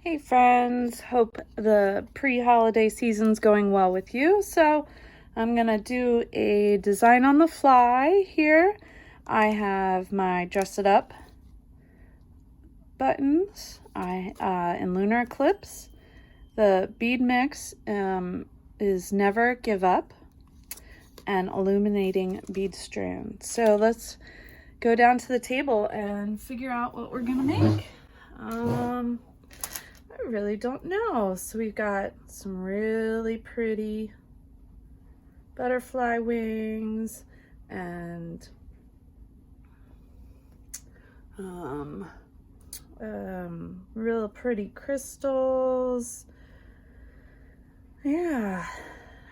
Hey friends, hope the pre-holiday season's going well with you. So I'm gonna do a design on the fly here. I have my Dress It Up buttons in lunar eclipse. The bead mix is Never Give Up and illuminating bead strands. So let's go down to the table and figure out what we're gonna make. I really don't know. So we've got some really pretty butterfly wings and real pretty crystals. Yeah,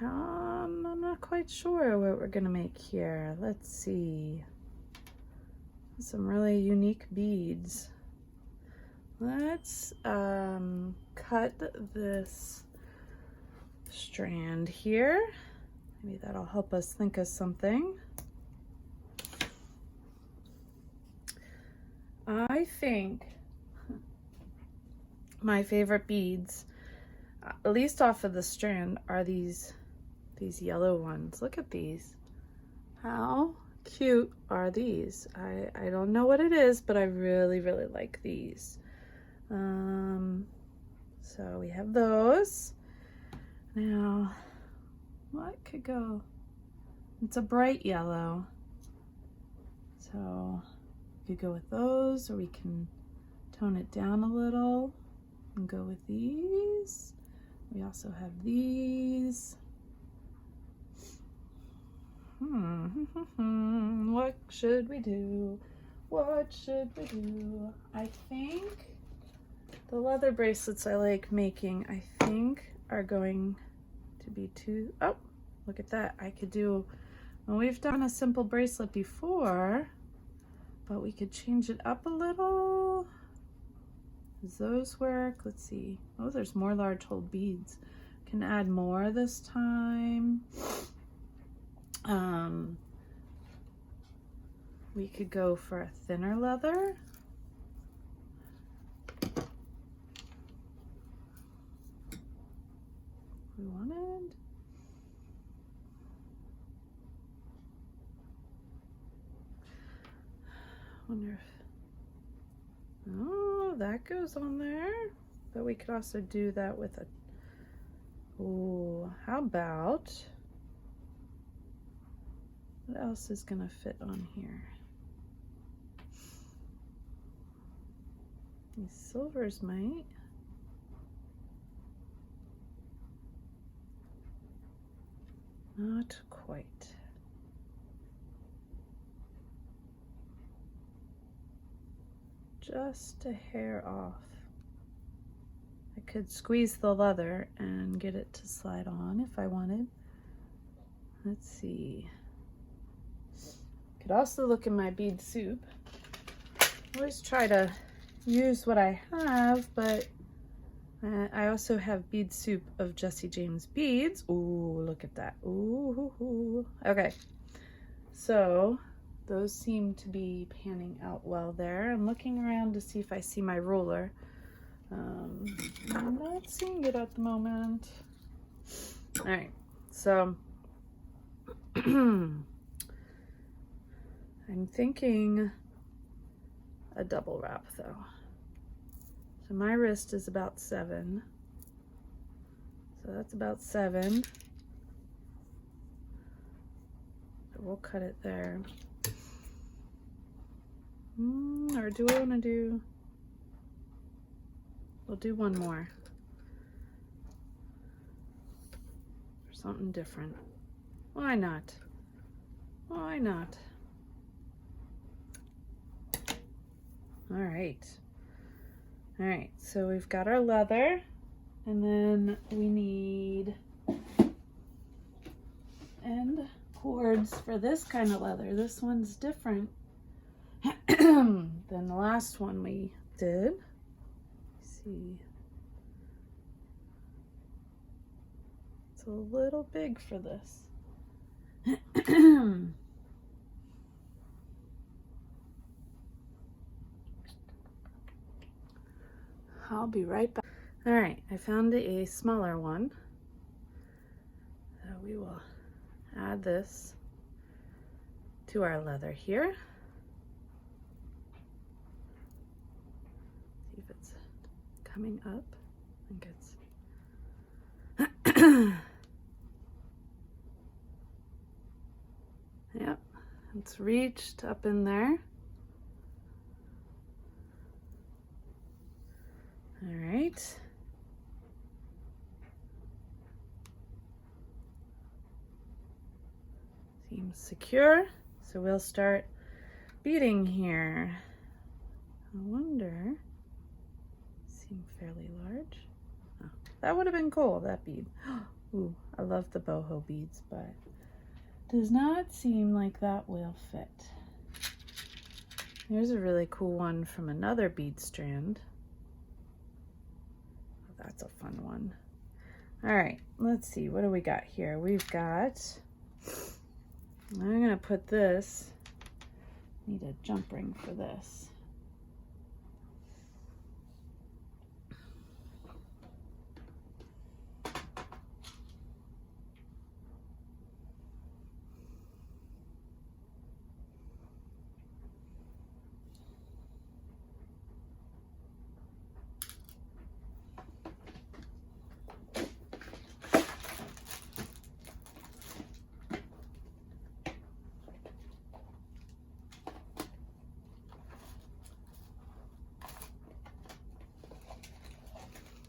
I'm not quite sure what we're gonna make here. Let's see. Some really unique beads. Let's cut this strand here. Maybe that'll help us think of something. I think my favorite beads, at least off of the strand, are these yellow ones. Look at these. How cute are these? I don't know what it is, but I really like these. So we have those. Now, what could go? It's a bright yellow. So we could go with those, or we can tone it down a little and go with these. We also have these. What should we do? What should we do? I think the leather bracelets I like making, I think, are going to be too... Oh, look at that. I could do... Well, we've done a simple bracelet before, but we could change it up a little. Does those work? Let's see. Oh, there's more large hole beads. Can add more this time. We could go for a thinner leather. We wanted. Wonder if, oh, that goes on there. But we could also do that with a, oh, how about, what else is gonna fit on here? These silvers might. Not quite. Just a hair off. I could squeeze the leather and get it to slide on if I wanted. Let's see. Could also look in my bead soup. Always try to use what I have, but I also have bead soup of Jesse James beads. Ooh, look at that. Ooh. Okay, so those seem to be panning out well there. I'm looking around to see if I see my ruler. I'm not seeing it at the moment. All right, so I'm thinking a double wrap though. So my wrist is about 7. So that's about 7. So we'll cut it there. Or do I want to do... We'll do one more. For something different. Why not? Why not? All right. All right, so we've got our leather, and then we need end cords for this kind of leather. This one's different than the last one we did. Let's see. It's a little big for this. I'll be right back. All right, I found a smaller one. So we will add this to our leather here. See if it's coming up. I think it's yep, it's reached up in there. All right. Seems secure, so we'll start beading here. I wonder, seem fairly large. Oh, that would have been cool, that bead. Ooh, I love the boho beads, but does not seem like that will fit. Here's a really cool one from another bead strand. Oh, that's a fun one. All right, let's see, what do we got here? We've got, I'm gonna put this, need a jump ring for this.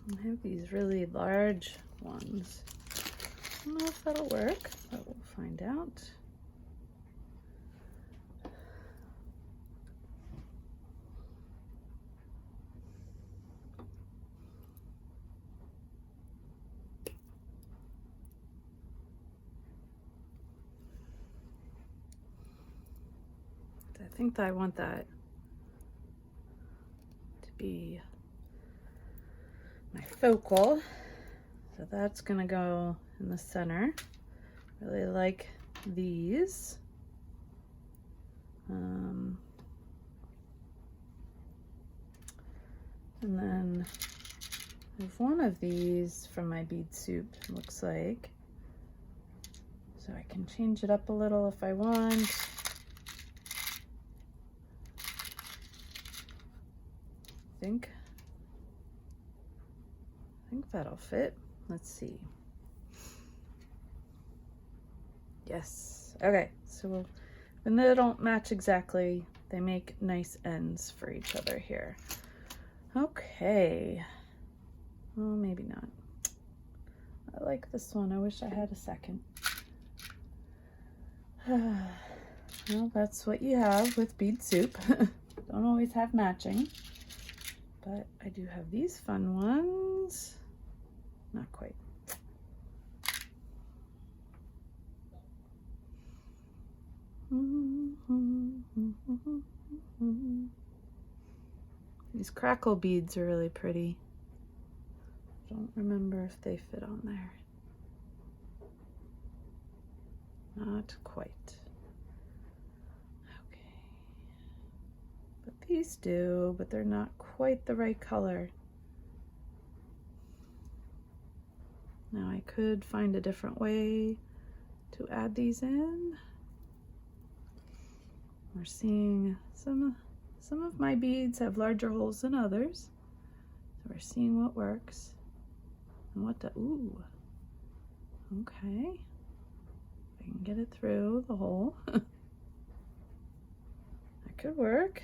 I have these really large ones. I don't know if that'll work, but we'll find out. I think that I want that to be my focal, so that's gonna go in the center. Really like these. And then I have one of these from my Bead Soup, looks like. So I can change it up a little if I want. I think that'll fit. Let's see. Yes. Okay, so when they don't match exactly, they make nice ends for each other here. Okay. Well, maybe not. I like this one. I wish I had a second. Well, that's what you have with Bead Soup. Don't always have matching. But I do have these fun ones. Not quite. These crackle beads are really pretty. Don't remember if they fit on there. Not quite. Okay. But these do, but they're not quite the right color. Now I could find a different way to add these in. We're seeing some of my beads have larger holes than others. So we're seeing what works. And what the, ooh, okay. I can get it through the hole. That could work.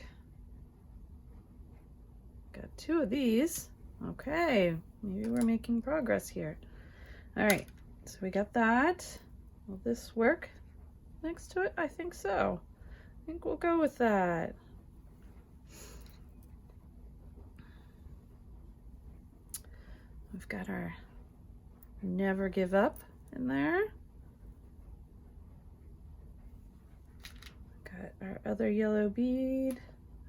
Got two of these. Okay, maybe we're making progress here. All right, so we got that. Will this work next to it? I think so. I think we'll go with that. We've got our never give up in there. Got our other yellow bead.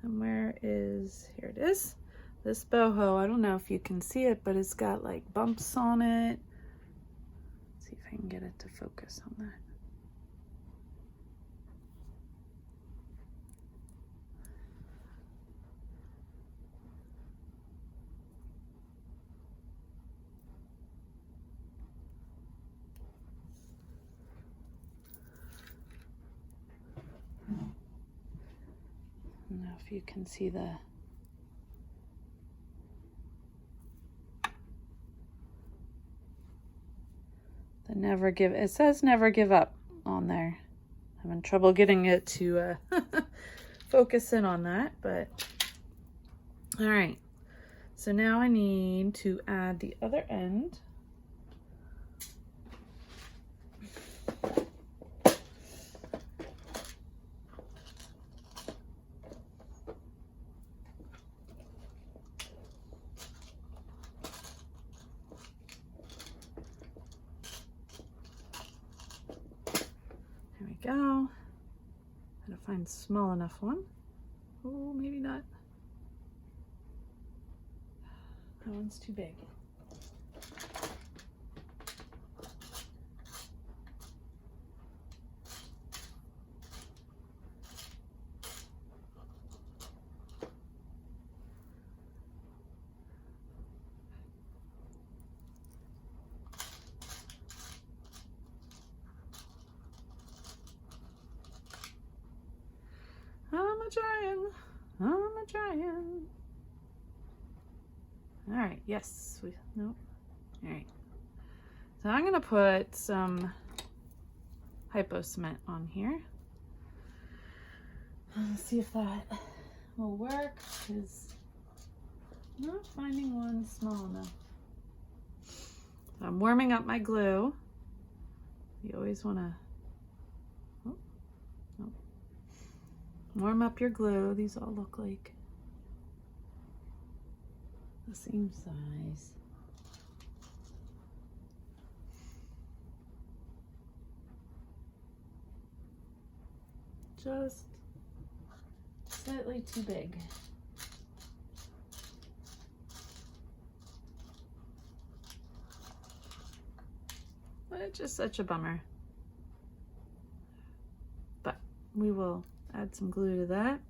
And where is, here it is. This boho, I don't know if you can see it, but it's got like bumps on it. Let's see if I can get it to focus on that. don't know if you can see the never give, it says never give up on there. Having trouble getting it to focus in on that, but all right. So now I need to add the other end. Go. Gotta find small enough one. Oh, maybe not. That one's too big. I'm a trying. All right, yes, nope. All right, so I'm gonna put some hypo cement on here. Let's see if that will work, because I'm not finding one small enough. So I'm warming up my glue. You always wanna, warm up your glue. These all look like the same size. Just slightly too big. It's just such a bummer. But we will add some glue to that.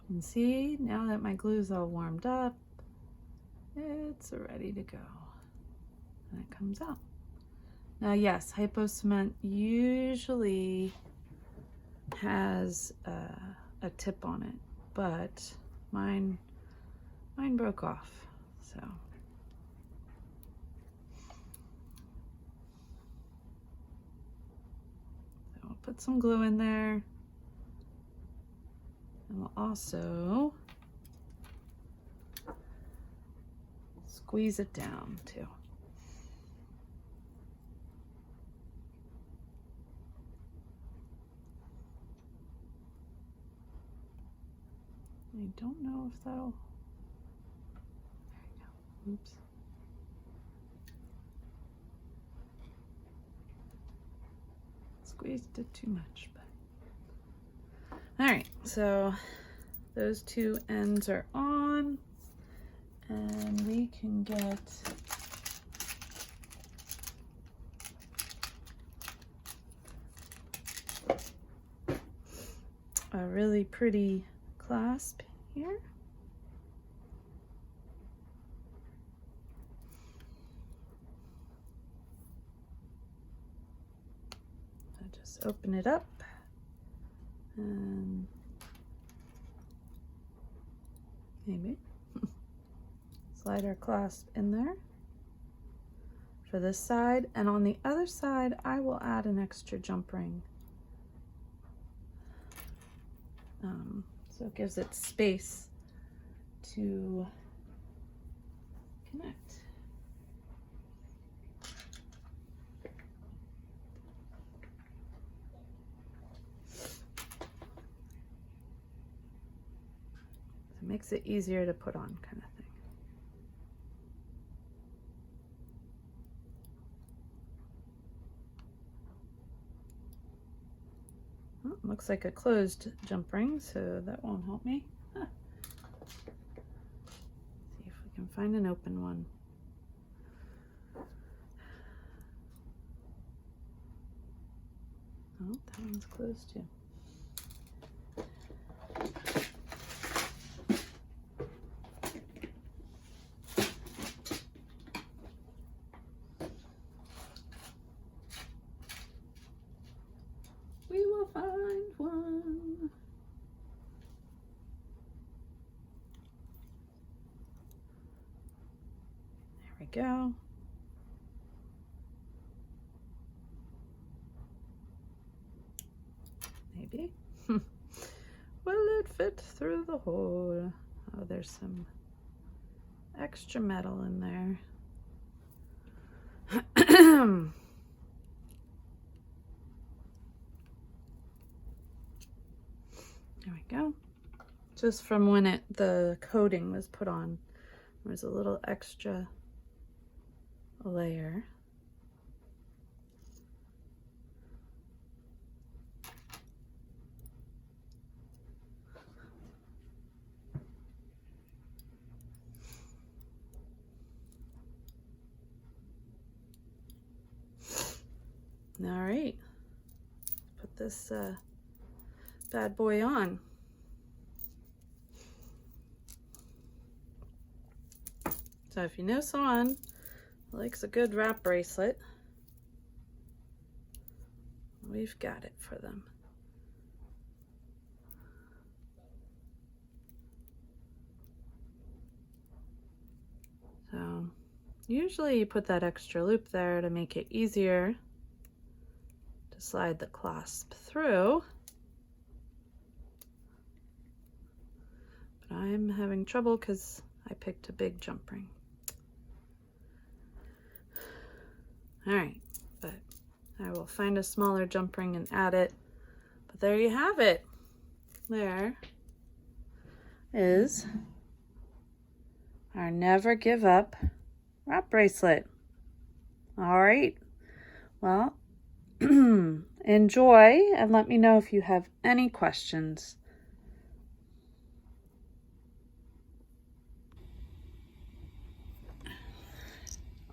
And see, now that my glue is all warmed up, it's ready to go. And it comes out. Now yes, hypo cement usually has a tip on it, but mine broke off, so. I'll put some glue in there, and we'll also squeeze it down too. I don't know if that'll, there you go, oops. Squeezed it too much, but. All right, so those two ends are on, and we can get a really pretty clasp here. I just open it up and maybe slide our clasp in there for this side, and on the other side I will add an extra jump ring. So it gives it space to connect. It makes it easier to put on, kind of thing. Oh, looks like a closed jump ring, so that won't help me. Huh. See if we can find an open one. Oh, that one's closed too. we go. Maybe. Will it fit through the hole? Oh, there's some extra metal in there. There we go. Just from when the coating was put on, there was a little extra layer. All right, put this bad boy on. So if you know someone who likes a good wrap bracelet, we've got it for them. So usually you put that extra loop there to make it easier to slide the clasp through. But I'm having trouble because I picked a big jump ring. All right, but I will find a smaller jump ring and add it. But there you have it. There is our Never Give Up wrap bracelet. All right, well, enjoy and let me know if you have any questions.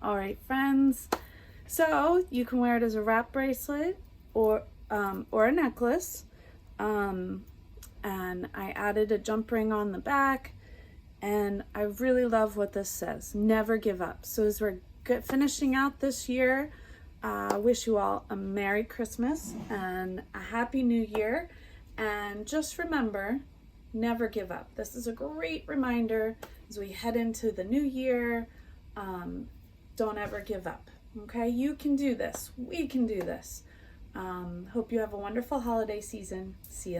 All right, friends. So you can wear it as a wrap bracelet or a necklace. And I added a jump ring on the back, and I really love what this says, never give up. So as we're finishing out this year, I wish you all a Merry Christmas and a Happy New Year. And just remember, never give up. This is a great reminder as we head into the new year. Don't ever give up. Okay, you can do this. We can do this. Hope you have a wonderful holiday season. See you